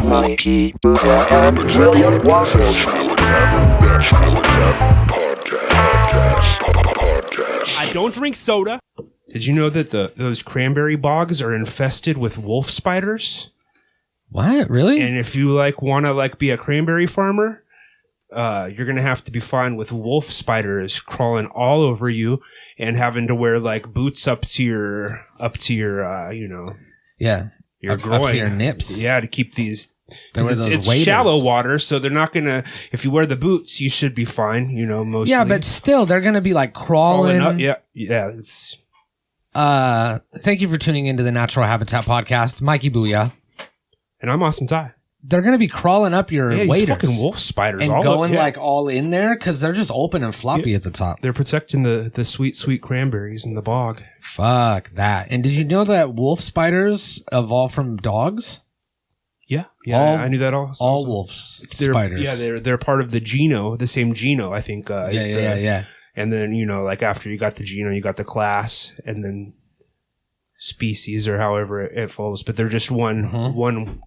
Mikey, Buddha, and William Waffles. I don't drink soda. Did you know that those cranberry bogs are infested with wolf spiders? What? Really? And if you want to be a cranberry farmer, you're gonna have to be fine with wolf spiders crawling all over you and having to wear boots up to your your groin, up to your nips. Yeah, to keep these. It's shallow water, so they're not gonna. If you wear the boots, you should be fine. Mostly. Yeah, but still, they're gonna be crawling up. Yeah. It's. Thank you for tuning into the Natural Habitat Podcast, Mikey Booyah, and I'm Awesome Ty. They're gonna be crawling up your waders, fucking wolf spiders, and all going all in there because they're just open and floppy at the top. They're protecting the sweet cranberries in the bog. Fuck that! And did you know that wolf spiders evolved from dogs? Yeah, I knew that also. All wolves spiders. Yeah, they're part of the same geno, I think. Yeah. And then, after you got the geno, you got the class, and then species, or however it falls. But they're just one,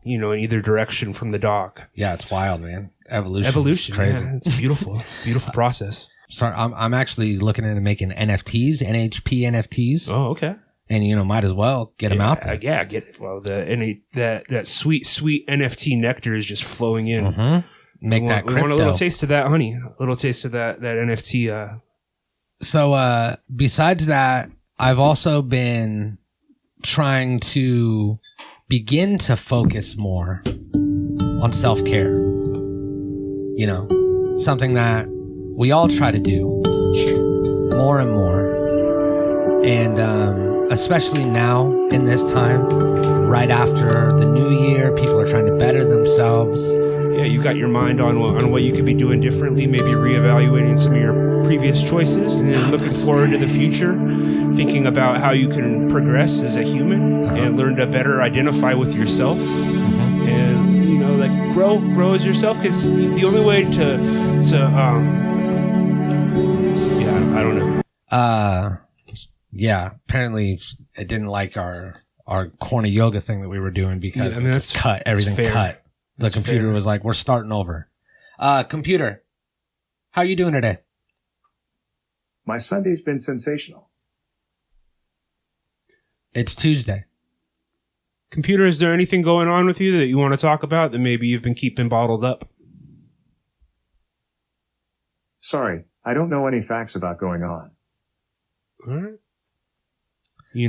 in either direction from the dog. Yeah, it's wild, man. Evolution, crazy. Yeah, it's beautiful, beautiful process. Sorry, I'm actually looking into making NFTs, NHP NFTs. Oh, okay. And might as well get them out there. Yeah, get it. Well, that sweet NFT nectar is just flowing in. Mm-hmm. Make that crypto. We want a little taste of that honey, a little taste of that NFT. So besides that, I've also been trying to begin to focus more on self-care. Something that we all try to do more and more. And especially now in this time, right after the new year, people are trying to better themselves. Yeah, you got your mind on what you could be doing differently, maybe reevaluating some of your previous choices, and then looking forward to the future, thinking about how you can progress as a human and learn to better identify with yourself, and grow as yourself. Because the only way to I don't know. Yeah, apparently it didn't like our corner yoga thing that we were doing because it just cut everything. Cut. The computer was like, "We're starting over." Computer, how you doing today? My Sunday's been sensational. It's Tuesday. Computer, is there anything going on with you that you want to talk about that maybe you've been keeping bottled up? Sorry, I don't know any facts about going on. All right. We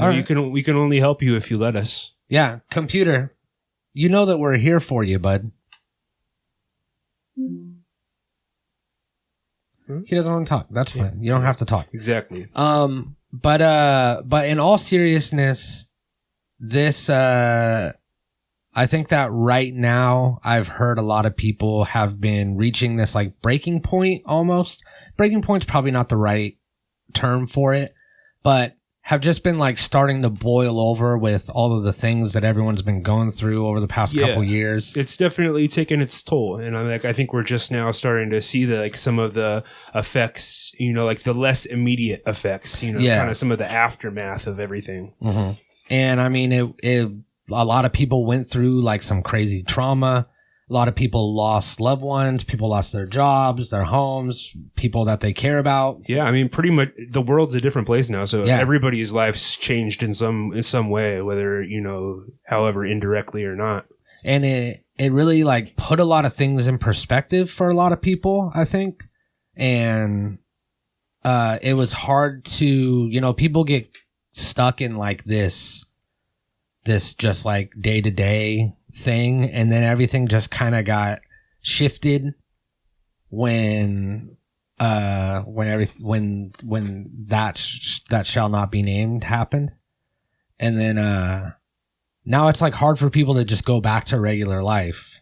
can only help you if you let us. Yeah, computer, you know that we're here for you, bud. He doesn't want to talk. That's fine. You don't have to talk. Exactly. But in all seriousness, this I think that right now I've heard a lot of people have been reaching this breaking point almost. Breaking point's probably not the right term for it, but have just been starting to boil over with all of the things that everyone's been going through over the past couple years. It's definitely taken its toll, and I think we're just now starting to see some of the effects, the less immediate effects, kind of some of the aftermath of everything. Mm-hmm. And I mean, a lot of people went through some crazy trauma. A lot of people lost loved ones. People lost their jobs, their homes, people that they care about. Yeah, I mean, pretty much the world's a different place now. So everybody's life's changed in some way, whether however indirectly or not. And it really put a lot of things in perspective for a lot of people, I think. And it was hard to people get stuck in this just day to day thing, and then everything just kind of got shifted when that shall not be named happened, and then now it's hard for people to just go back to regular life.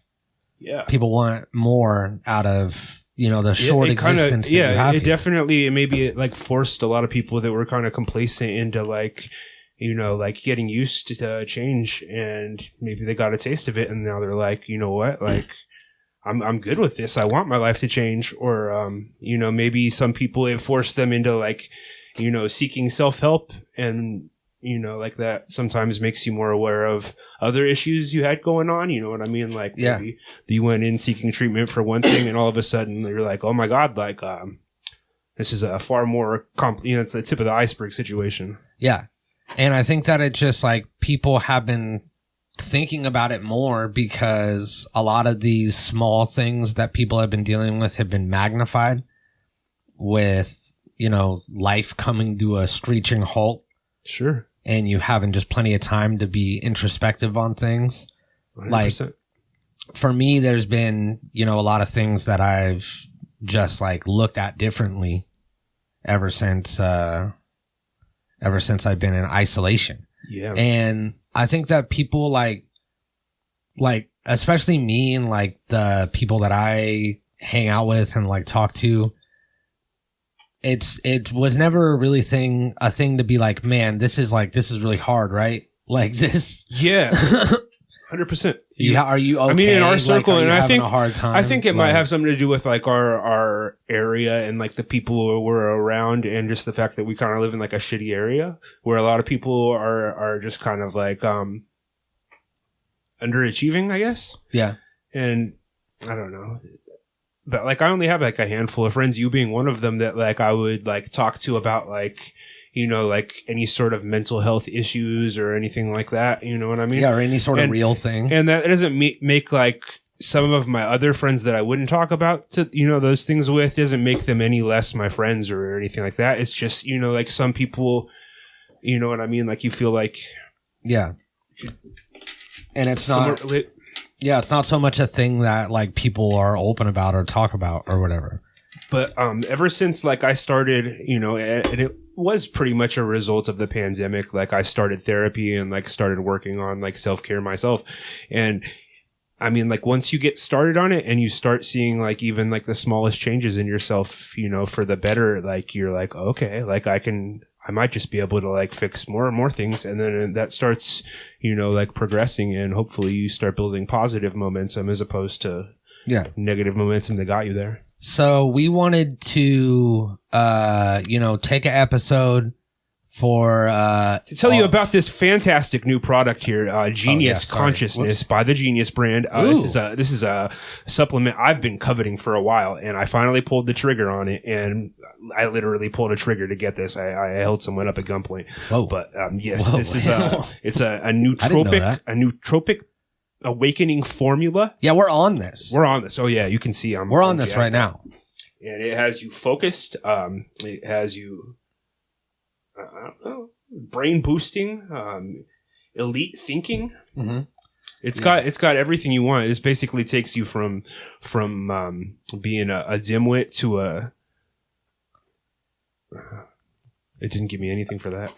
Yeah, people want more out of the short existence that you have. It definitely maybe forced a lot of people that were kind of complacent into getting used to change, and maybe they got a taste of it, and now they're you know what, I'm good with this. I want my life to change. Or, maybe some people, it forced them into seeking self-help, and you know, like that sometimes makes you more aware of other issues you had going on. You know what I mean? Like, maybe you went in seeking treatment for one thing and all of a sudden you're like, oh my God, like, this is a far more, it's the tip of the iceberg situation. Yeah. And I think that it just like people have been thinking about it more because a lot of these small things that people have been dealing with have been magnified with, you know, life coming to a screeching halt. Sure. And you having just plenty of time to be introspective on things. 100%. Like, for me, there's been, you know, a lot of things that I've just like looked at differently ever since I've been in isolation. Yeah. And I think that people like especially me and like the people that I hang out with and like talk to, it was never really a thing to be like, man, this is really hard, right? Like this. Yeah. 100%. Are you okay? I mean, in our circle, like, and I think a hard time? I think it might have something to do with like our area and like the people who we're around, and just the fact that we kind of live in like a shitty area where a lot of people are just kind of like underachieving, I guess. Yeah. And I don't know, but like I only have like a handful of friends, you being one of them, that like I would like talk to about like, you know, like any sort of mental health issues or anything like that. You know what I mean? Yeah, or any sort of real thing. And that doesn't make like some of my other friends that I wouldn't talk about to, you know, those things with, doesn't make them any less my friends or anything like that. It's just, you know, like some people, you know what I mean? Like you feel like. Yeah. And it's not. Yeah, it's not so much a thing that like people are open about or talk about or whatever. But ever since like I started, you know, and it was pretty much a result of the pandemic. Like I started therapy and like started working on like self-care myself. And I mean, like once you get started on it and you start seeing like even like the smallest changes in yourself, you know, for the better, like you're like, okay, like I might just be able to like fix more and more things. And then that starts, you know, like progressing, and hopefully you start building positive momentum as opposed to negative momentum that got you there. So we wanted to, you know, take an episode for to tell you about this fantastic new product here, Genius Consciousness by the Genius brand. This is a supplement I've been coveting for a while, and I finally pulled the trigger on it. And I literally pulled a trigger to get this. I held someone up at gunpoint. Whoa. But yes, this is it's a nootropic awakening formula. Yeah, we're on this. Oh yeah, you can see we're on this right now. And it has you focused. It has you, I don't know, brain boosting, elite thinking. Mm-hmm. It's got everything you want. It just basically takes you from being a dimwit to a. It didn't give me anything for that.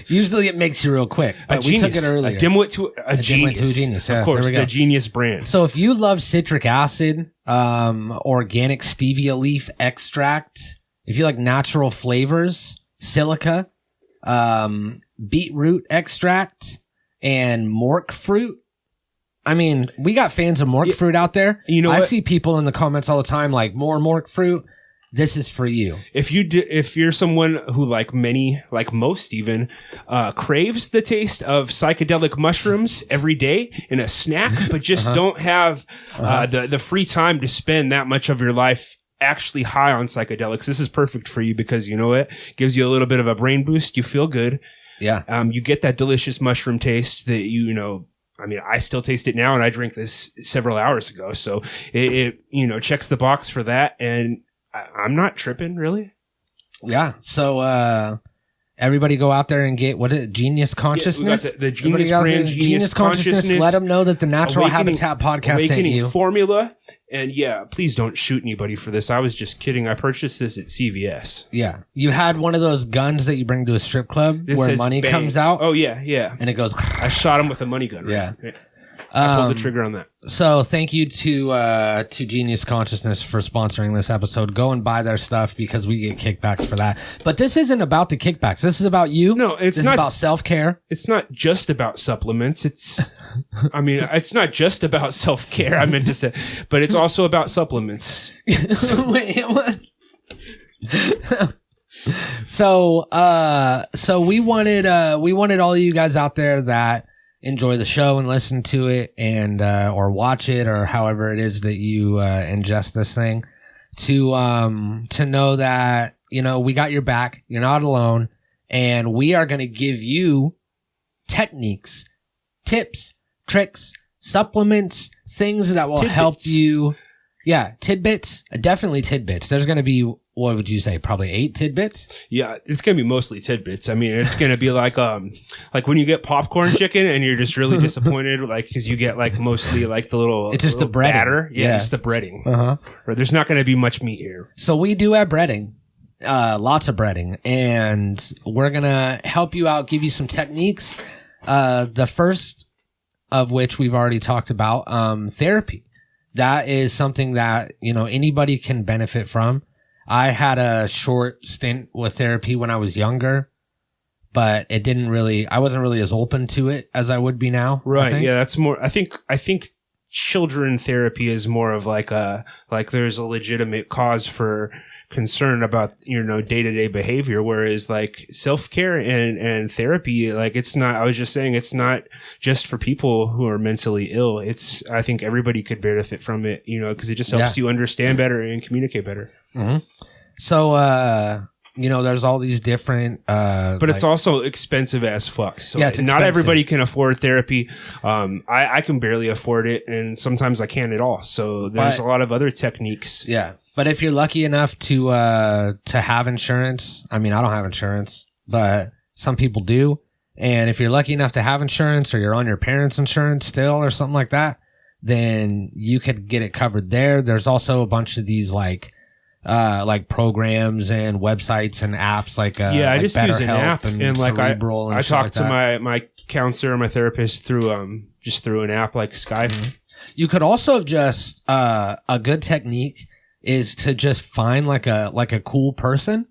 Usually it makes you real quick, but we took it earlier. A dimwit to a genius. Yeah, of course, the Genius brand. So if you love citric acid, organic stevia leaf extract, if you like natural flavors, silica, beetroot extract, and mork fruit. I mean, we got fans of mork fruit out there. You know, I see people in the comments all the time like, more mork fruit. This is for you. If you're someone who, like most even, craves the taste of psychedelic mushrooms every day in a snack, but just don't have the free time to spend that much of your life actually high on psychedelics, this is perfect for you, because you know what? Gives you a little bit of a brain boost. You feel good. Yeah. You get that delicious mushroom taste that you know. I mean, I still taste it now, and I drank this several hours ago, so it checks the box for that, and I'm not tripping, really. Yeah. So, everybody go out there and get, Genius Consciousness? Yeah, we got the Genius brand, Genius Consciousness. Let them know that the Natural Habitat podcast sent you. Formula. And yeah, please don't shoot anybody for this. I was just kidding. I purchased this at CVS. Yeah. You had one of those guns that you bring to a strip club where money comes out? Oh, yeah, yeah. And it goes... I shot him with a money gun. Right? Yeah. I pulled the trigger on that. So thank you to Genius Consciousness for sponsoring this episode. Go and buy their stuff because we get kickbacks for that. But this isn't about the kickbacks. This is about you. No, this is about self-care. It's not just about supplements. It's not just about self-care, I meant to say, but it's also about supplements. Wait, what? So we wanted all of you guys out there that enjoy the show and listen to it and or watch it or however it is that you ingest this thing to know that, you know, we got your back. You're not alone, and we are going to give you techniques, tips, tricks, supplements, things that will help you. Yeah, tidbits, definitely tidbits. There's going to be, what would you say, probably 8 tidbits? Yeah, it's going to be mostly tidbits. I mean, it's going to be like when you get popcorn chicken and you're just really disappointed, like, because you get like mostly like the little, it's just the breading. Batter. Yeah, just the breading. Or there's not going to be much meat here. So we do have breading, lots of breading, and we're going to help you out, give you some techniques. The first of which we've already talked about, therapy. That is something that, you know, anybody can benefit from. I had a short stint with therapy when I was younger, but I wasn't really as open to it as I would be now. Right. Yeah. That's more, I think children therapy is more of like there's a legitimate cause for concern about, you know, day-to-day behavior, whereas like self-care and therapy, like it's not, I was just saying, it's not just for people who are mentally ill. I think everybody could benefit from it, you know, because it just helps you understand better and communicate better. So you know, there's all these different but it's also expensive as fuck, so yeah, it's not everybody can afford therapy. I can barely afford it, and sometimes I can't at all, so there's a lot of other techniques. But if you're lucky enough to have insurance, I mean, I don't have insurance, but some people do. And if you're lucky enough to have insurance, or you're on your parents' insurance still or something like that, then you could get it covered there. There's also a bunch of these like programs and websites and apps I just use an app and like I talk like to my counselor, my therapist through an app like Skype. You could also just a good technique is to just find like a cool person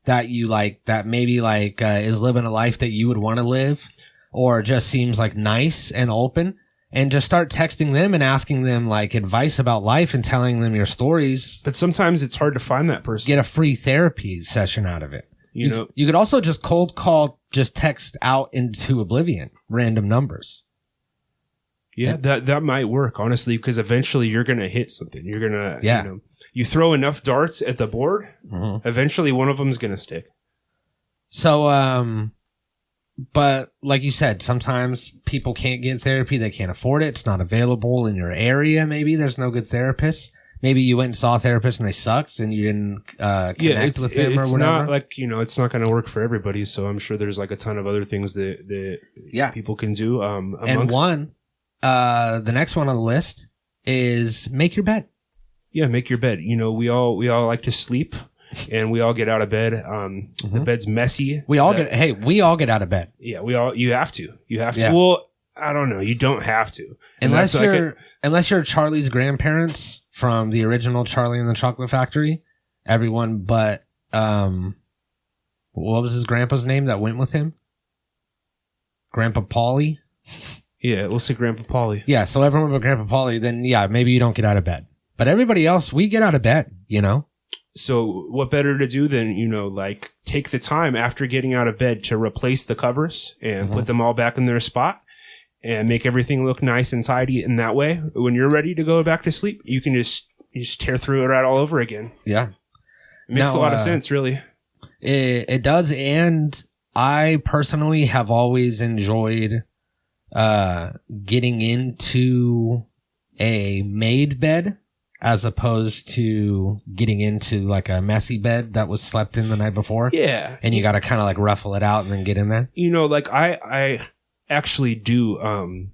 that you like, that maybe like is living a life that you would want to live, or just seems like nice and open, and just start texting them and asking them like advice about life and telling them your stories. But sometimes it's hard to find that person. Get a free therapy session out of it. You know, you could also just cold call, just text out into oblivion, random numbers. Yeah, that might work, honestly, because eventually you're going to hit something. You're going to, you know, you throw enough darts at the board, eventually one of them is going to stick. So, but like you said, sometimes people can't get therapy. They can't afford it. It's not available in your area. Maybe there's no good therapists. Maybe you went and saw a therapist and they sucked and you didn't connect with them or whatever. It's not like, you know, it's not going to work for everybody. So I'm sure there's like a ton of other things that people can do. And the next one on the list is make your bed. Yeah, make your bed. You know, we all like to sleep, and we all get out of bed. The bed's messy. We all get out of bed. Yeah, you have to. Yeah. Well, I don't know. You don't have to. Unless you're Charlie's grandparents from the original Charlie and the Chocolate Factory. Everyone but what was his grandpa's name that went with him? Grandpa Paulie? Yeah, we'll say Grandpa Paulie. Yeah, so everyone but Grandpa Paulie, then yeah, maybe you don't get out of bed. But everybody else, we get out of bed, you know? So what better to do than, you know, like take the time after getting out of bed to replace the covers and put them all back in their spot and make everything look nice and tidy. And that way, when you're ready to go back to sleep, you can just tear through it right all over again. Yeah. It makes a lot of sense, really. It does. And I personally have always enjoyed getting into a made bed as opposed to getting into like a messy bed that was slept in the night before. Yeah. And you got to kind of like ruffle it out and then get in there. You know, like I actually do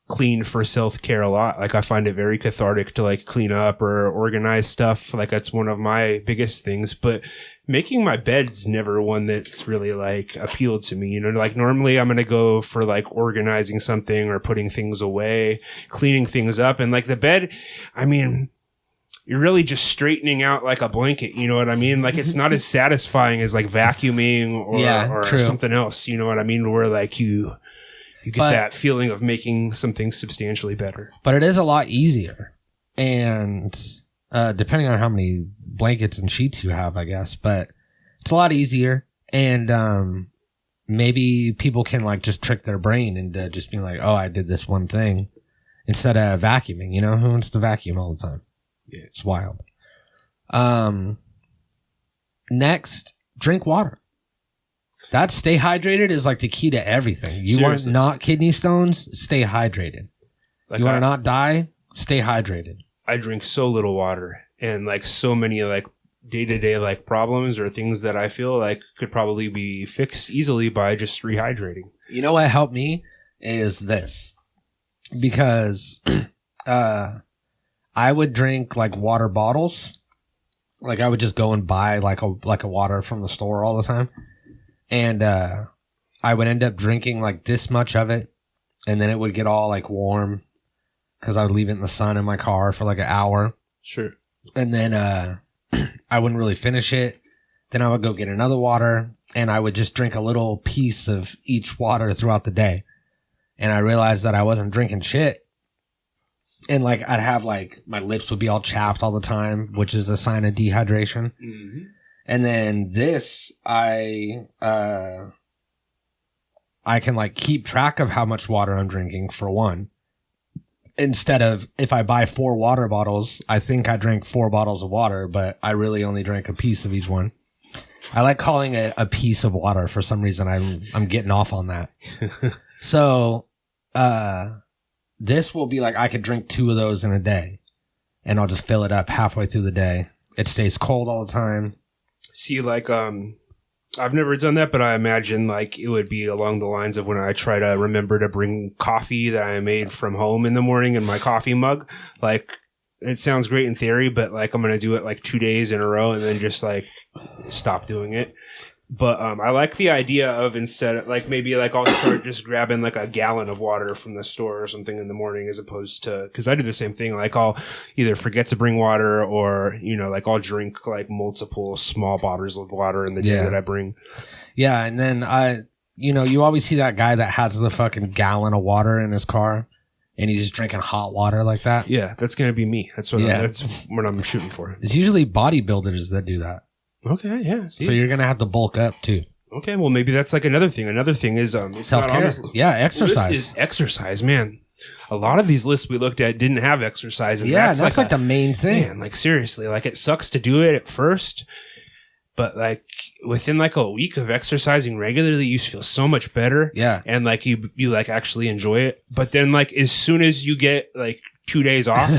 clean for self-care a lot. Like I find it very cathartic to like clean up or organize stuff. Like that's one of my biggest things. But making my bed's never one that's really like appealed to me. You know, like normally I'm going to go for like organizing something or putting things away, cleaning things up. And like the bed, I mean, you're really just straightening out like a blanket. You know what I mean? Like it's not as satisfying as like vacuuming or something else. You know what I mean? Where like you get that feeling of making something substantially better. But it is a lot easier. And depending on how many blankets and sheets you have, I guess. But It's a lot easier. And maybe people can like just trick their brain into just being like, oh, I did this one thing instead of vacuuming. You know, who wants to vacuum all the time? Yeah. It's wild. Next, drink water. That stay hydrated is like the key to everything. You want not kidney stones? Stay hydrated. Like you want to not die? Stay hydrated. I drink so little water, and like so many like day-to-day like problems or things that I feel like could probably be fixed easily by just rehydrating. You know what helped me is this, because I would drink like water bottles. Like I would just go and buy like a water from the store all the time. And I would end up drinking like this much of it, and then it would get all like warm because I would leave it in the sun in my car for like an hour. Sure. And then I wouldn't really finish it. Then I would go get another water, and I would just drink a little piece of each water throughout the day. And I realized that I wasn't drinking shit. And like I'd have like my lips would be all chapped all the time, which is a sign of dehydration. Mm-hmm. And then this, I can like keep track of how much water I'm drinking for one. Instead of if I buy 4 water bottles, I think I drank 4 bottles of water, but I really only drank a piece of each one. I like calling it a piece of water for some reason. I'm getting off on that. So, this will be like I could drink 2 of those in a day, and I'll just fill it up halfway through the day. It stays cold all the time. See, like, I've never done that, but I imagine like it would be along the lines of when I try to remember to bring coffee that I made from home in the morning in my coffee mug. Like, it sounds great in theory, but like I'm going to do it like 2 days in a row and then just like stop doing it. But I like the idea of instead of like maybe like I'll start just grabbing like a gallon of water from the store or something in the morning, as opposed to, because I do the same thing. Like I'll either forget to bring water, or you know, like I'll drink like multiple small bottles of water in the day that I bring. Yeah, and then you always see that guy that has the fucking gallon of water in his car, and he's just drinking hot water like that. Yeah, that's gonna be me. That's what I'm shooting for. It's usually bodybuilders that do that. Okay, yeah. See? So you're going to have to bulk up too. Okay, well maybe that's like another thing. Another thing is self-care. Yeah, exercise. This is exercise, man. A lot of these lists we looked at didn't have exercise. And yeah, that's like the main thing. Man, like seriously, like it sucks to do it at first, but like within like a week of exercising regularly, you feel so much better. Yeah. And like you like actually enjoy it. But then like as soon as you get like 2 days off,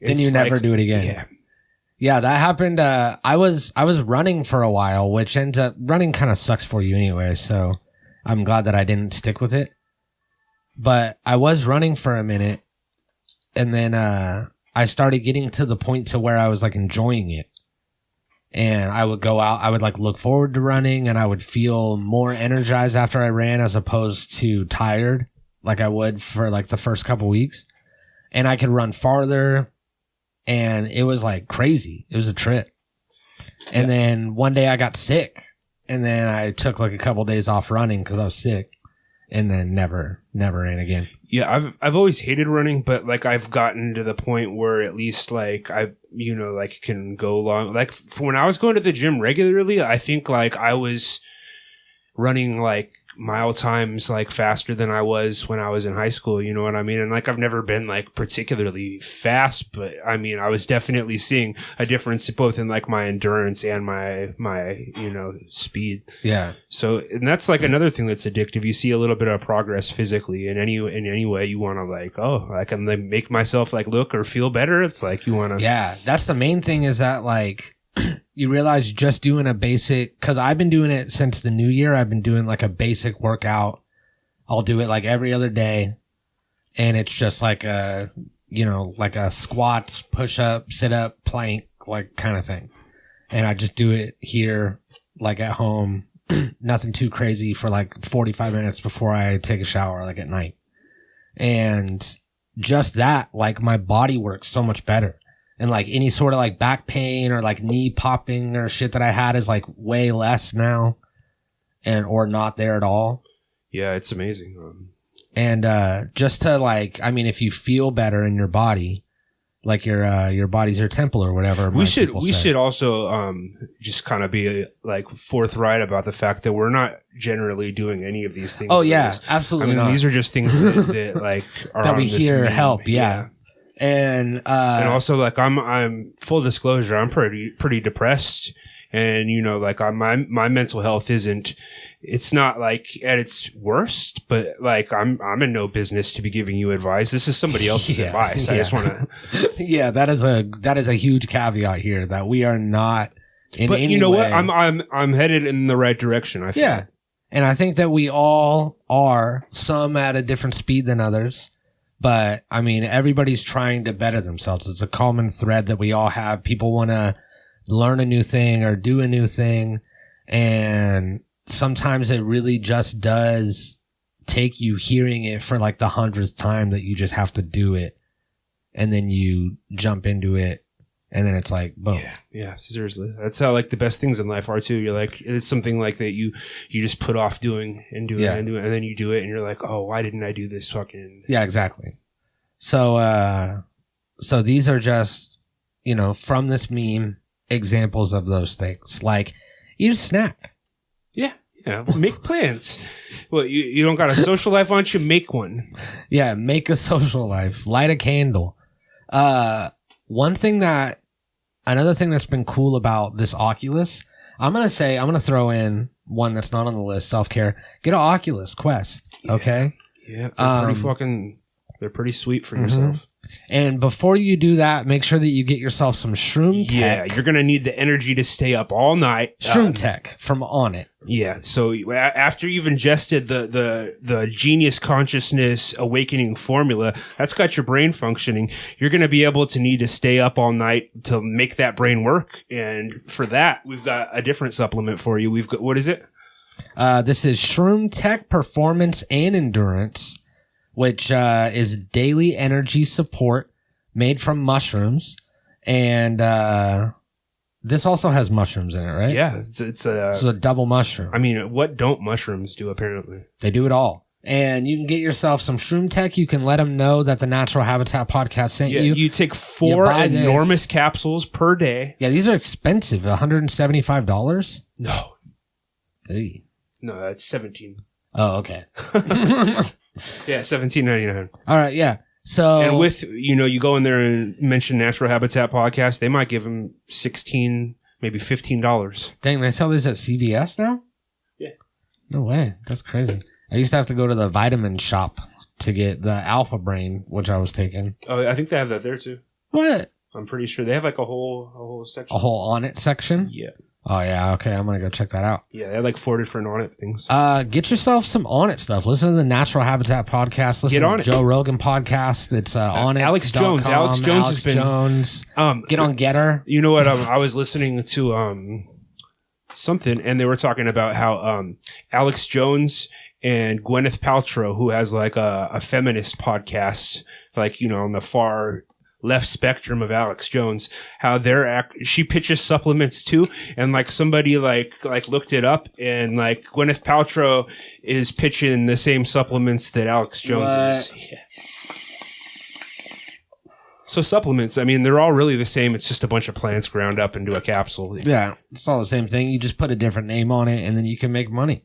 then you never do it again. Yeah. Yeah, that happened. I was running for a while, which ends up running kind of sucks for you anyway. So I'm glad that I didn't stick with it. But I was running for a minute, and then I started getting to the point to where I was like enjoying it. And I would go out, I would like look forward to running, and I would feel more energized after I ran as opposed to tired like I would for like the first couple weeks. And I could run farther. And it was like crazy. It was a trip. And then one day I got sick, and then I took like a couple days off running because I was sick, and then never ran again. Yeah, I've always hated running, but like I've gotten to the point where at least like I like can go long. Like when I was going to the gym regularly, I think like I was running like mile times like faster than I was when I was in high school, you know what I mean? And like I've never been like particularly fast, but I mean I was definitely seeing a difference both in like my endurance and my speed. Yeah. So, and that's like another thing that's addictive. You see a little bit of progress physically in any way you want to like, oh, I can like make myself like look or feel better. It's like you want to. Yeah, that's the main thing, is that like you realize just doing a basic, because I've been doing it since the new year. I've been doing like a basic workout. I'll do it like every other day. And it's just like like a squats, push up, sit up, plank, like kind of thing. And I just do it here, like at home, nothing too crazy, for like 45 minutes before I take a shower, like at night. And just that, like my body works so much better. And like any sort of like back pain or like knee popping or shit that I had is like way less now, or not there at all. Yeah, it's amazing. And just to like, I mean, if you feel better in your body, like your body's your temple or whatever. We should also just kind of be like forthright about the fact that we're not generally doing any of these things. Oh yeah, absolutely. I mean, these are just things that like are that on we this hear meme. help. Yeah. And also like I'm full disclosure, I'm pretty depressed, and you know, like my mental health it's not like at its worst, but like I'm in no business to be giving you advice. This is somebody else's advice. I just want to. Yeah, that is a huge caveat here that we are not in but any you know way. what? I'm headed in the right direction. I feel. Yeah, and I think that we all are, some at a different speed than others. But I mean, everybody's trying to better themselves. It's a common thread that we all have. People want to learn a new thing or do a new thing. And sometimes it really just does take you hearing it for like the 100th time that you just have to do it. And then you jump into it. And then it's like, boom. Yeah, seriously. That's how like the best things in life are too. You're like, it's something like that you just put off doing and doing and doing, and then you do it and you're like, oh, why didn't I do this fucking? Yeah, exactly. So these are just, you know, from this meme examples of those things. Like, eat a snack. Yeah. Make plans. Well, you don't got a social life, why don't you make one? Yeah, make a social life. Light a candle. Another thing that's been cool about this Oculus, I'm going to throw in one that's not on the list, self-care. Get an Oculus Quest, okay? Yeah, they're pretty sweet for yourself. And before you do that, make sure that you get yourself some Shroom Tech. Yeah, you're going to need the energy to stay up all night. Shroom Tech from On It. Yeah, so after you've ingested the Genius Consciousness Awakening formula, that's got your brain functioning. You're going to be able to need to stay up all night to make that brain work. And for that, we've got a different supplement for you. We've got, what is it? This is Shroom Tech Performance and Endurance, which is daily energy support made from mushrooms. And this also has mushrooms in it, right? Yeah, it's a double mushroom. I mean, what don't mushrooms do, apparently? They do it all. And you can get yourself some Shroom Tech. You can let them know that the Natural Habitat podcast sent you. You take 4 enormous capsules per day. Yeah, these are expensive. $175? No. Gee. No, that's 17. Oh, okay. Yeah, $17.99. All right, yeah. So, and with, you go in there and mention Natural Habitat Podcast, they might give them $16, maybe $15. Dang, they sell these at CVS now? Yeah. No way. That's crazy. I used to have to go to the vitamin shop to get the Alpha Brain, which I was taking. Oh, I think they have that there too. What? I'm pretty sure they have like a whole section. A whole On It section? Yeah. Oh, yeah. Okay. I'm going to go check that out. Yeah. They have like 4 different On It things. Get yourself some On It stuff. Listen to the Natural Habitat podcast. Listen to Joe Rogan podcast. It's On It. Alex Jones. Alex Jones has been. Get on Getter. You know what? I was listening to something, and they were talking about how Alex Jones and Gwyneth Paltrow, who has like a feminist podcast, like, on the far left spectrum of Alex Jones, how she pitches supplements too, and like somebody like looked it up, and like Gwyneth Paltrow is pitching the same supplements that Alex Jones is. Yeah. So supplements, I mean, they're all really the same. It's just a bunch of plants ground up into a capsule. Yeah, it's all the same thing. You just put a different name on it, and then you can make money.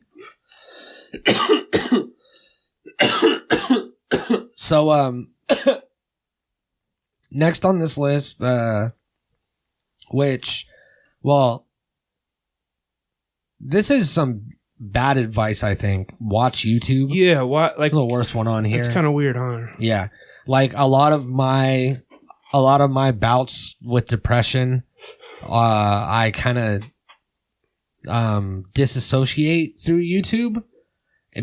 So, next on this list, this is some bad advice, I think. Watch YouTube. Yeah, what? Like the worst one on here. It's kind of weird, huh? Yeah, like a lot of my bouts with depression, I kind of disassociate through YouTube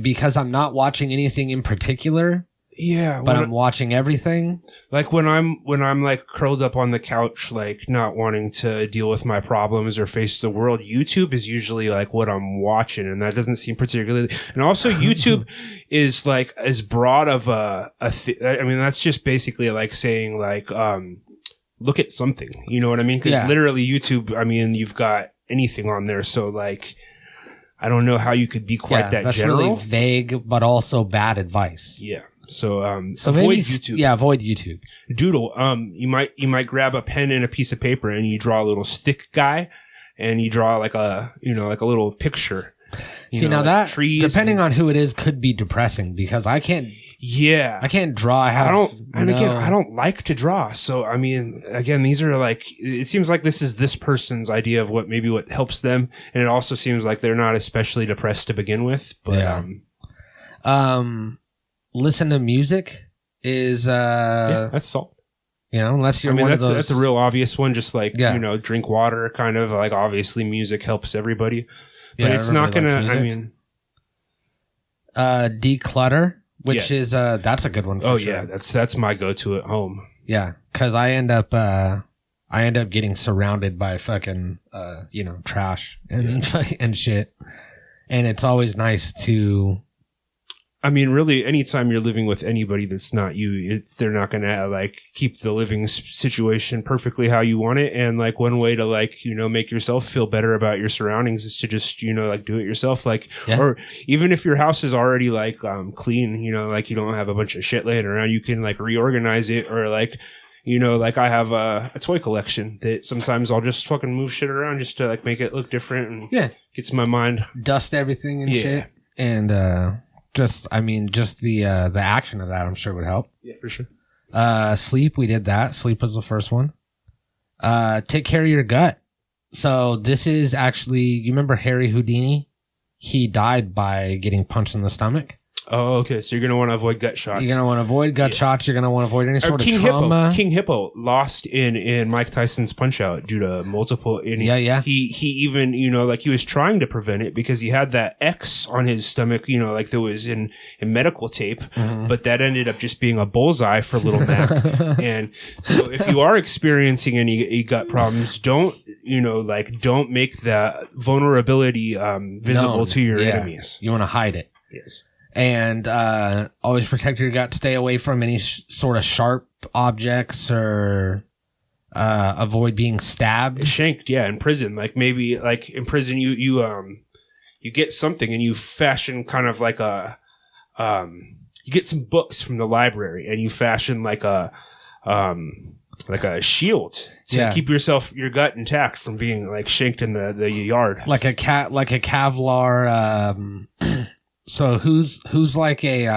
because I'm not watching anything in particular. Yeah, but I'm watching everything. Like when I'm like curled up on the couch, like not wanting to deal with my problems or face the world, YouTube is usually like what I'm watching, and that doesn't seem particularly. And also, YouTube is like as broad of I mean, that's just basically like saying like look at something. You know what I mean? Because literally YouTube, I mean, you've got anything on there, so like. I don't know how you could be quite that that's general. Really vague, but also bad advice. Yeah. So So avoid maybe, YouTube. yeah, avoid YouTube. Doodle. You might grab a pen and a piece of paper and you draw a little stick guy, and you draw like a little picture. See, now like that, trees depending on who it is, could be depressing because I can't draw. I don't like to draw. So, I mean, again, these are like, it seems like this is this person's idea of what helps them. And it also seems like they're not especially depressed to begin with. But, listen to music is, that's solid. Unless you're one of those. That's a real obvious one. Just like, drink water, kind of like, obviously music helps everybody. But it's not going to, Declutter, which is, that's a good one for sure. Yeah. That's my go-to at home. Yeah. Cause I end up getting surrounded by fucking, trash and shit. And it's always nice to, I mean, really, anytime you're living with anybody that's not you, they're not going to like keep the living situation perfectly how you want it. And like one way to like, make yourself feel better about your surroundings is to just, like do it yourself. Like, or even if your house is already like, clean, like you don't have a bunch of shit laying around, you can like reorganize it or like, like I have a toy collection that sometimes I'll just fucking move shit around just to like make it look different and gets my mind. Dust everything and shit. And, just the action of that, I'm sure would help. Yeah, for sure. Sleep, we did that. Sleep was the first one. Take care of your gut. So this is actually, you remember Harry Houdini? He died by getting punched in the stomach. Oh, okay. So you're going to want to avoid gut shots. You're going to want to avoid gut shots. You're going to want to avoid any sort of trauma. King Hippo lost in Mike Tyson's Punch Out due to multiple. He even, like he was trying to prevent it because he had that X on his stomach, like there was in medical tape, but that ended up just being a bullseye for little Mac. And so if you are experiencing any gut problems, don't make that vulnerability visible to your enemies. You want to hide it. Yes. And always protect your gut. Stay away from any sort of sharp objects or avoid being stabbed. Shanked, in prison. Like maybe like in prison you get something and you fashion kind of like a you get some books from the library and you fashion like a shield to keep your gut intact from being like shanked in the yard. Like a Kevlar so who's like an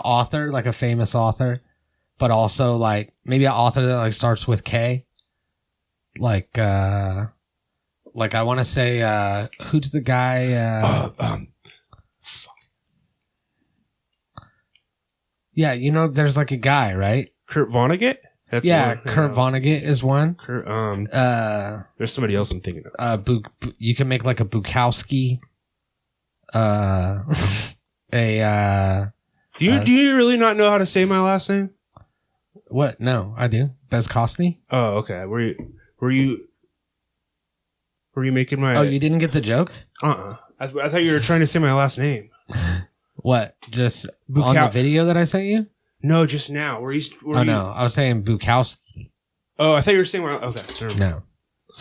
author, like a famous author, but also like maybe an author that like starts with K. Like I want to say who's the guy? Yeah, there's like a guy, right? Kurt Vonnegut. That's Kurt Vonnegut is one. There's somebody else I'm thinking of. You can make like a Bukowski. Do you really not know how to say my last name? What? No, I do. Bezkosny. Oh, okay. Were you making my? Oh, you didn't get the joke? I thought you were trying to say my last name. What? Just on the video that I sent you? No, just now. No, I was saying Bukowski. Oh, I thought you were saying okay. No.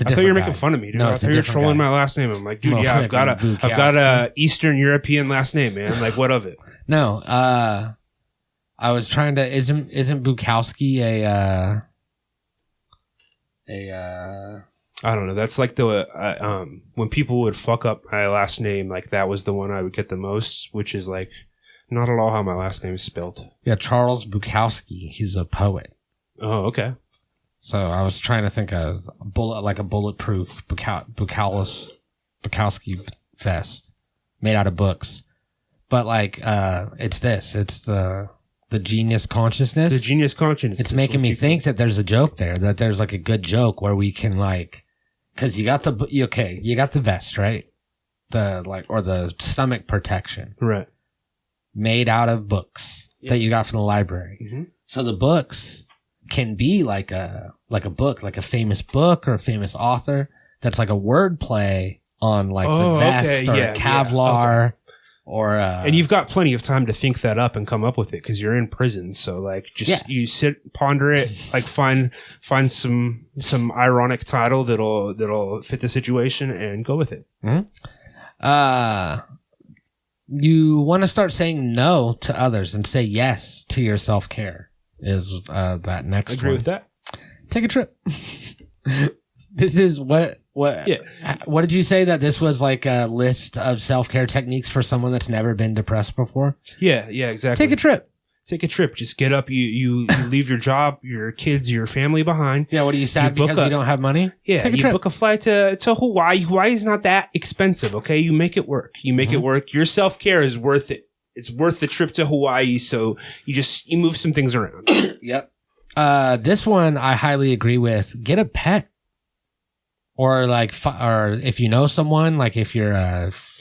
I thought you were making fun of me, dude. No, I thought you were trolling my last name. I'm like, dude, I've got a Eastern European last name, man. Like, what of it? No, I was trying to. Isn't Bukowski a? I don't know. That's like when people would fuck up my last name, like that was the one I would get the most, which is like not at all how my last name is spelled. Yeah, Charles Bukowski. He's a poet. Oh, okay. So I was trying to think of a bulletproof Bukowski vest made out of books. But like, it's the genius consciousness. The genius consciousness. It's making me think that there's a joke there, that there's like a good joke where we can like, cause you got the vest, right? Or the stomach protection. Right. Made out of books that you got from the library. Mm-hmm. So the books can be like a book, like a famous book or a famous author that's like a word play on like the vest or a Kevlar or and you've got plenty of time to think that up and come up with it because you're in prison. So like you sit, ponder it, like find some ironic title that'll fit the situation and go with it. Mm-hmm. you want to start saying no to others and say yes to your self-care is that next Agree one. with that. Take a trip. This is what did you say that this was like a list of self-care techniques for someone that's never been depressed before? Yeah, exactly. Take a trip. Take a trip. Just get up. You leave your job, your kids, your family behind. Yeah, what are you sad because you don't have money? Yeah, take a you trip. book a flight to Hawaii. Hawaii is not that expensive, okay? You make it work. You make it work. Your self-care is worth it. It's worth the trip to Hawaii, so you move some things around. Yep. This one I highly agree with. Get a pet. Or like, or if you know someone, like if you're,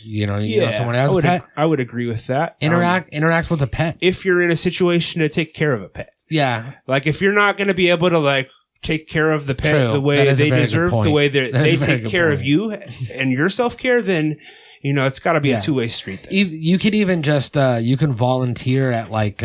you know someone who has a pet. I would agree with that. Interact with a pet. If you're in a situation to take care of a pet. Yeah. Like if you're not going to be able to like take care of the pet True. the way they deserve, the way That they is a very take good care of point. you and your self-care, then, it's got to be a two-way street. Then. You could even just, you can volunteer at like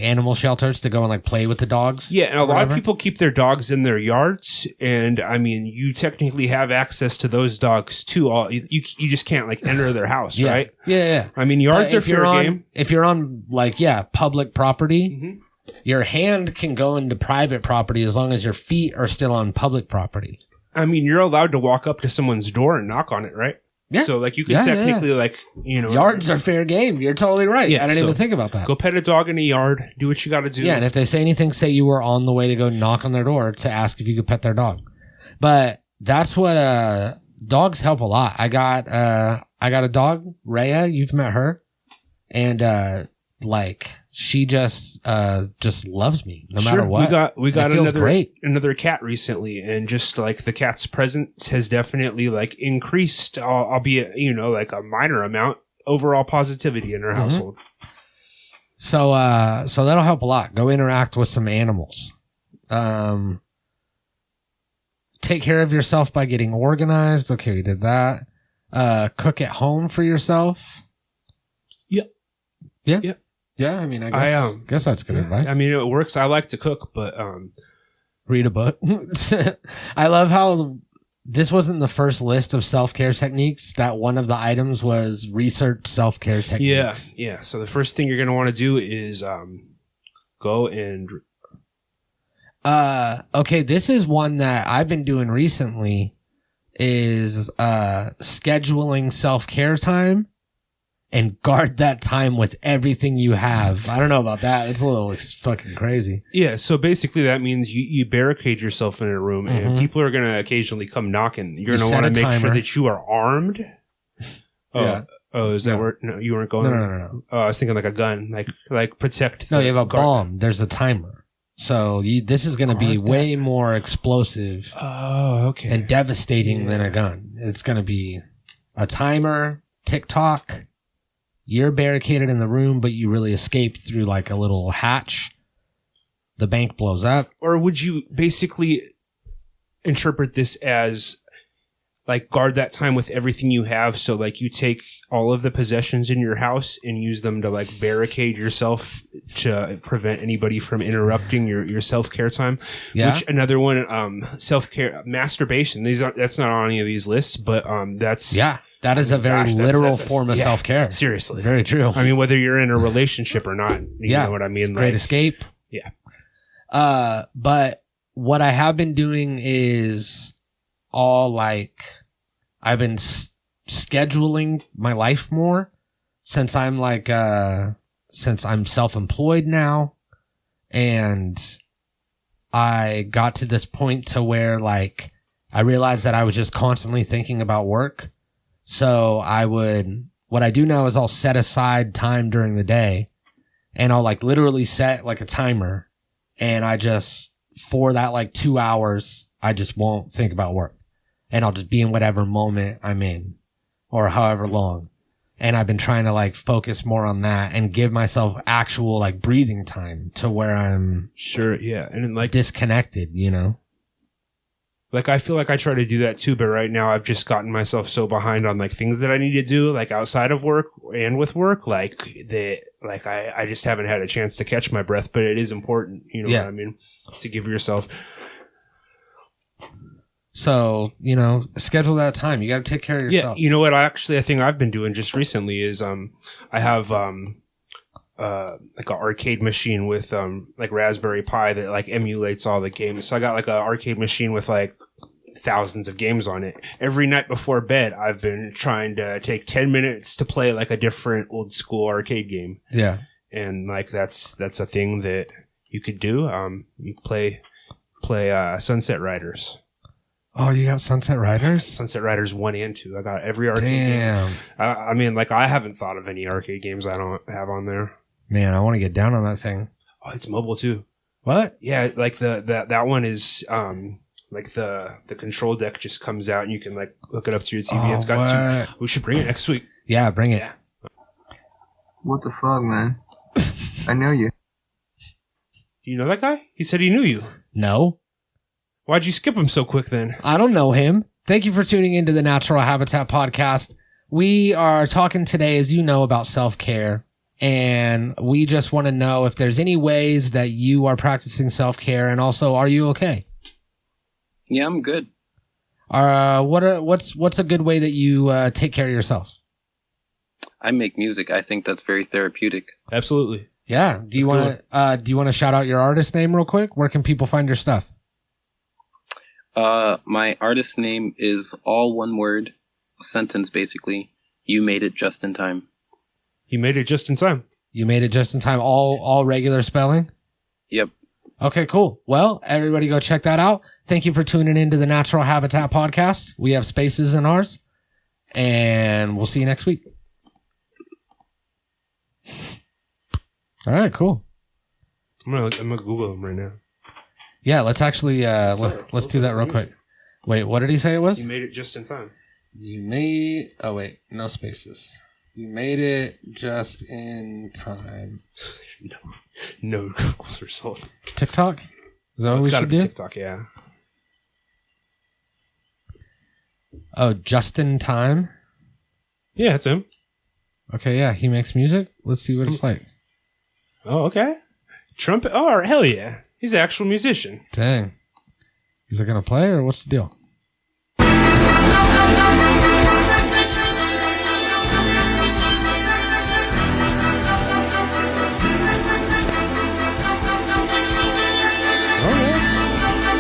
animal shelters to go and like play with the dogs. Yeah, and a lot of people keep their dogs in their yards, and I mean, you technically have access to those dogs too. You just can't like enter their house, right? Yeah. I mean, yards are fair game. If you're on like public property, your hand can go into private property as long as your feet are still on public property. I mean, you're allowed to walk up to someone's door and knock on it, right? Yeah. So like you can technically like yards are fair game. You're totally right. Yeah, I didn't even think about that. Go pet a dog in a yard. Do what you got to do. Yeah, and if they say anything, say you were on the way to go knock on their door to ask if you could pet their dog. But that's what dogs help a lot. I got a dog, Rhea. You've met her, and she just loves me no matter what. We got great. another cat recently, and just like the cat's presence has definitely like increased, albeit like a minor amount, overall positivity in our household. So that'll help a lot. Go interact with some animals. Take care of yourself by getting organized. Okay, we did that. Cook at home for yourself. Yeah. Yeah, I mean, I guess that's good advice. I mean, it works. I like to cook, but read a book. I love how this wasn't the first list of self-care techniques. That one of the items was research self-care techniques. Yeah. So the first thing you're going to want to do is go and. Okay, this is one that I've been doing recently. Is scheduling self-care time. And guard that time with everything you have. I don't know about that. It's a little fucking crazy. Yeah, so basically that means you barricade yourself in a room, and people are going to occasionally come knocking. You're going to want to make sure that you are armed. Oh, is that where? No, you weren't going. No. Oh, I was thinking like a gun, like protect. No, you have a bomb. There's a timer. So this is going to be way more explosive. Oh, okay. And devastating than a gun. It's going to be a timer, TikTok. You're barricaded in the room, but you really escape through like a little hatch. The bank blows up. Or would you basically interpret this as like guard that time with everything you have? So like you take all of the possessions in your house and use them to like barricade yourself to prevent anybody from interrupting your self-care time. Yeah. Which another one, self-care, masturbation. That's not on any of these lists, but that's. Yeah. That is a very literal form of self-care. Seriously. Very true. I mean, whether you're in a relationship or not, you know what I mean? Great escape. Yeah. But what I have been doing is I've been scheduling my life more since I'm self-employed now. And I got to this point to where I realized that I was just constantly thinking about work. So what I do now is I'll set aside time during the day and I'll literally set a timer and for that 2 hours, I just won't think about work and I'll just be in whatever moment I'm in or however long. And I've been trying to focus more on that and give myself actual breathing time to where I'm sure. Yeah. And disconnected, I feel like I try to do that too, but right now I've just gotten myself so behind on things that I need to do, outside of work and with work, I just haven't had a chance to catch my breath, but it is important, what I mean, to give yourself. So, schedule that time. You got to take care of yourself. Yeah, you know what? I think I've been doing just recently is I have like an arcade machine with like Raspberry Pi that like emulates all the games. So I got like an arcade machine with like thousands of games on it. Every night before bed, I've been trying to take 10 minutes to play like a different old school arcade game. Yeah. And like that's a thing that you could do. You play Sunset Riders. Oh, you got Sunset Riders? Sunset Riders 1 and 2. I got every arcade Damn. game. I mean, like, I haven't thought of any arcade games I don't have on there. Man, I want to get down on that thing. Oh, it's mobile too. What? Yeah, like that one is like the control deck just comes out and you can like hook it up to your TV. Oh, It's got we should bring it next week. Yeah, bring it. Yeah. What the fuck, man? I know you. Do you know that guy? He said he knew you. No. Why'd you skip him so quick then? I don't know him. Thank you for tuning into the Natural Habitat Podcast. We are talking today, as you know, about self-care. And we just want to know if there's any ways that you are practicing self-care, and also, are you okay? Yeah, I'm good. What's a good way that you take care of yourself? I make music. I think that's very therapeutic. Absolutely. Yeah. Do you want to shout out your artist name real quick? Where can people find your stuff? My artist name is all one word, a sentence basically. You made it just in time. You made it just in time. You made it just in time. All regular spelling? Yep. Okay, cool. Well, everybody go check that out. Thank you for tuning into the Natural Habitat Podcast. We have spaces in ours, and we'll see you next week. All right, cool. I'm gonna Google him right now. Yeah, let's actually let's do that real quick. Wait, what did he say it was? You made it just in time. Oh wait, no spaces. You made it just in time. No Google's result. TikTok? Is that what we should do? TikTok, yeah. Oh, just in time? Yeah, that's him. Okay, yeah, he makes music. Let's see what it's like. Oh, okay. Trumpet. Oh, hell yeah. He's an actual musician. Dang. Is it going to play or what's the deal?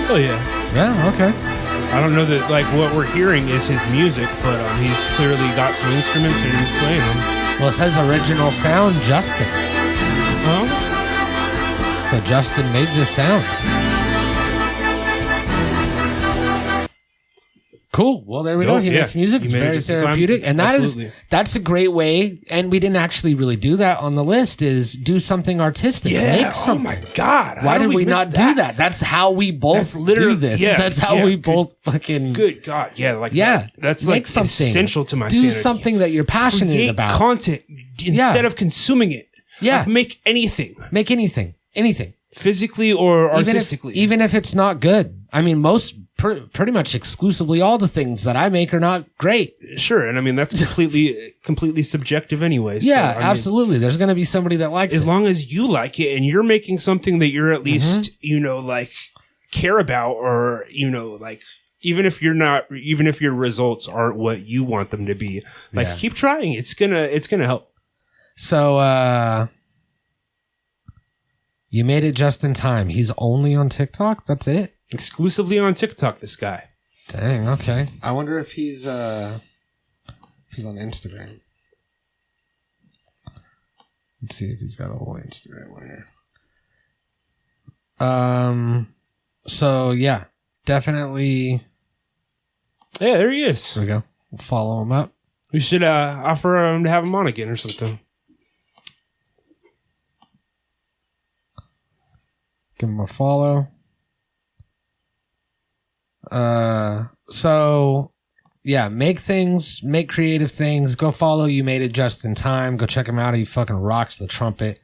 Oh yeah. Yeah, okay. I don't know that like what we're hearing is his music, but he's clearly got some instruments and he's playing them. Well, it says original sound, Justin. Huh? So Justin made this sound. Cool. Well, there we go. He makes music. It's very therapeutic. And that's a great way. And we didn't actually really do that on the list, is do something artistic. Yeah. Make something. Oh my God. Why did we not do that? That's how we both do this. Yeah, that's how we both fucking. Good God. Yeah. Like, that's make like something. essential to my Do sanity. something that you're passionate Create about. content instead of consuming it. Yeah. Like, make anything. Make anything. Anything. Physically or artistically. Even if it's not good. I mean, pretty much exclusively all the things that I make are not great. Sure. And I mean, that's completely subjective anyway. Yeah, so, absolutely. There's going to be somebody that likes it. As long as you like it and you're making something that you're at least, like care about, or, like, even if your results aren't what you want them to be, like, keep trying. It's gonna help. So, you made it just in time. He's only on TikTok? That's it? Exclusively on TikTok, this guy. Dang, okay. I wonder if he's on Instagram. Let's see if he's got a whole Instagram one here. So yeah, definitely. Yeah, there he is. There we go. We'll follow him up. We should offer him to have him on again or something. Give him a follow. So yeah, make creative things. Go follow You Made It Just in Time. Go check him out. He fucking rocks the trumpet.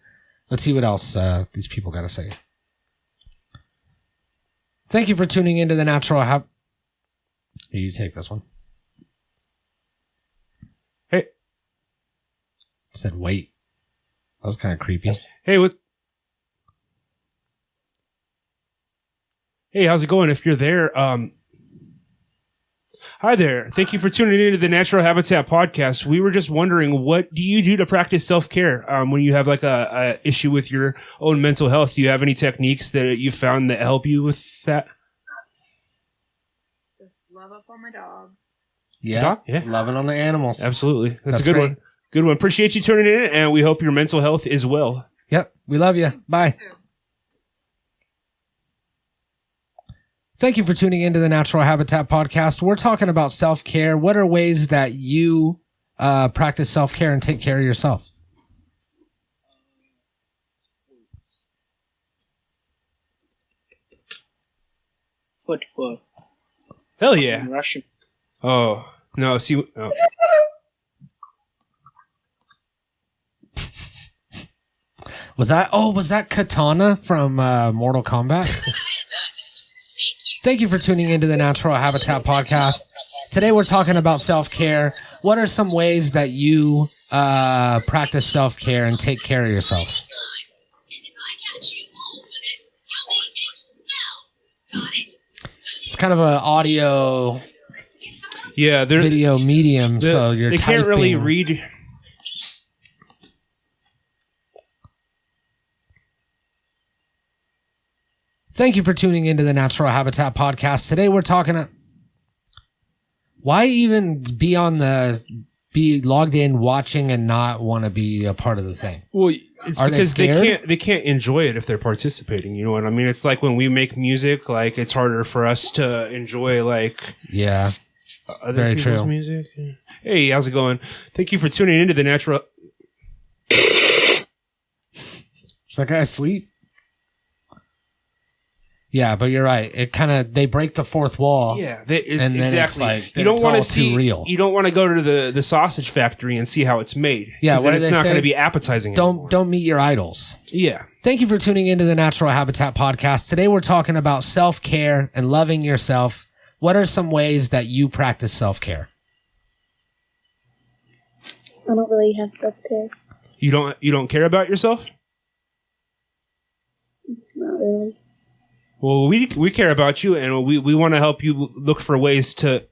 Let's see what else these people got to say. Thank you for tuning into the Natural You take this one. Hey. It said wait. That was kind of creepy. Hey, how's it going? If you're there, Hi there. Thank you for tuning into the Natural Habitat podcast. We were just wondering, what do you do to practice self-care when you have like a issue with your own mental health? Do you have any techniques that you found that help you with that? Just love up on my dog. Yeah, Yeah. loving on the animals. Absolutely. That's a good great. one. Good one. Appreciate you tuning in, and we hope your mental health is well. Yep, we love you. Bye. Thank you for tuning into the Natural Habitat podcast. We're talking about self-care. What are ways that you practice self-care and take care of yourself? Football. Hell yeah. Russian. Oh, no. See, oh. Was that Katana from Mortal Kombat? Thank you for tuning into the Natural Habitat podcast. Today we're talking about self-care. What are some ways that you practice self-care and take care of yourself? It's kind of an audio video medium, so you're they typing. can't really read. Thank you for tuning into the Natural Habitat podcast. Today we're talking why even be logged in watching and not want to be a part of the thing? Well, it's Are because they they can't enjoy it if they're participating. You know what I mean? It's like when we make music, like it's harder for us to enjoy like Yeah. other Very people's true. music. Hey, how's it going? Thank you for tuning into the Natural. Is that guy asleep? Yeah, but you're right. It kind of they break the fourth wall. Yeah, it's, and then exactly. it's like, You don't it's want all to see. too real. You don't want to go to the sausage factory and see how it's made. Yeah, 'cause what then do it's they not going say? to be appetizing. anymore. Don't meet your idols. Yeah. Thank you for tuning into the Natural Habitat podcast. Today we're talking about self-care and loving yourself. What are some ways that you practice self-care? I don't really have self-care. You don't care about yourself? It's not really. Well, we care about you, and we want to help you look for ways to.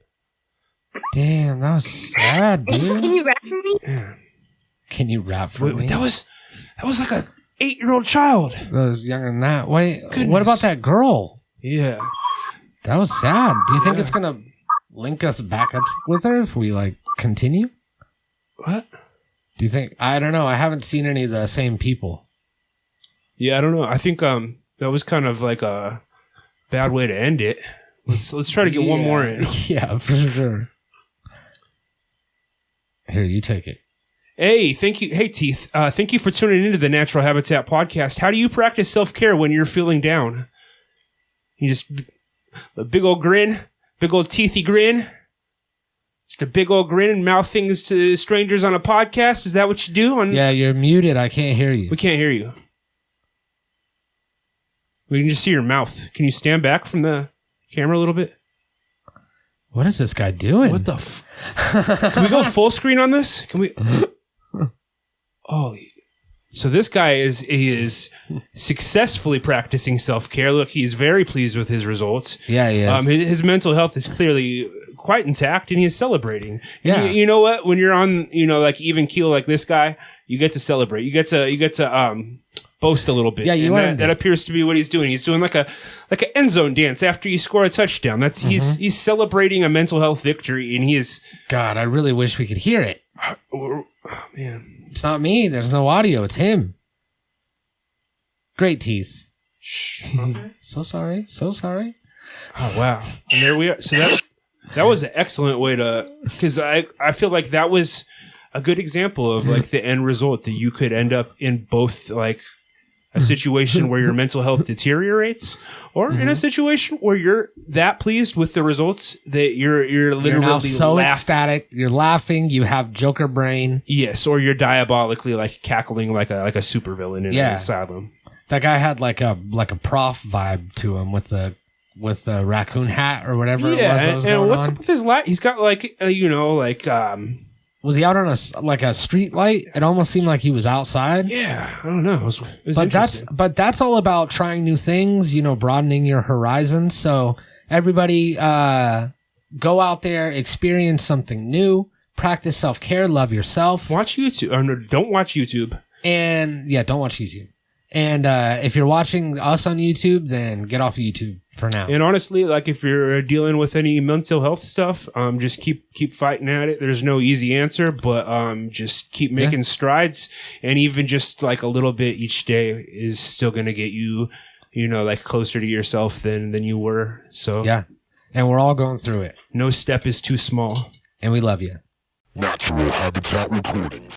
Damn, that was sad, dude. Can you rap for me? Can you rap for me? That was like a 8-year-old child. That was younger than that. Wait, Goodness. what about that girl? Yeah. That was sad. Do you think it's gonna link us back up with her if we like continue? What? Do you think? I don't know. I haven't seen any of the same people. Yeah, I don't know. I think that was kind of like a bad way to end it. Let's try to get one more in. Yeah, for sure. Here, you take it. Hey, thank you. Hey, Teeth. Thank you for tuning into the Natural Habitat podcast. How do you practice self-care when you're feeling down? You just a big old grin, big old teethy grin. Just a big old grin and mouth things to strangers on a podcast. Is that what you do? Yeah, you're muted. I can't hear you. We can't hear you. We can just see your mouth. Can you stand back from the camera a little bit? What is this guy doing? What the Can we go full screen on this? Can we? Oh, so this guy is successfully practicing self-care. Look, he's very pleased with his results. Yeah, he is. His mental health is clearly quite intact, and he is celebrating. Yeah. You know what? When you're on, like even keel like this guy, you get to celebrate. You get to boast a little bit. Yeah, you and earned that it. appears to be what he's doing. He's doing like a end zone dance after you score a touchdown. That's he's celebrating a mental health victory, and he is. God, I really wish we could hear it. Oh, man. It's not me. There's no audio. It's him. Great teeth. Shh. Okay. So sorry. So sorry. Oh wow! And there we are. So that was an excellent way to, because I feel like that was a good example of like the end result that you could end up in both like a situation where your mental health deteriorates, or in a situation where you're that pleased with the results that you're literally You're now so laughing. ecstatic. You're laughing. You have Joker brain. Yes, or you're diabolically like cackling like a supervillain in an asylum. That guy had like a prof vibe to him with the raccoon hat or whatever it was. That was and going what's on. up with his light? He's got like Was he out on a street light? It almost seemed like he was outside. yeah, I don't know. It was But that's all about trying new things, broadening your horizons. So everybody go out there, experience something new, practice self-care, love yourself. Watch YouTube. Oh, no, don't watch YouTube. And yeah, don't watch YouTube. And if you're watching us on YouTube, then get off of YouTube for now. And honestly, like if you're dealing with any mental health stuff, just keep fighting at it. There's no easy answer, but just keep making strides, and even just like a little bit each day is still gonna get you, like closer to yourself than you were. So yeah, and we're all going through it. No step is too small. And we love you. Natural Habitat Recordings.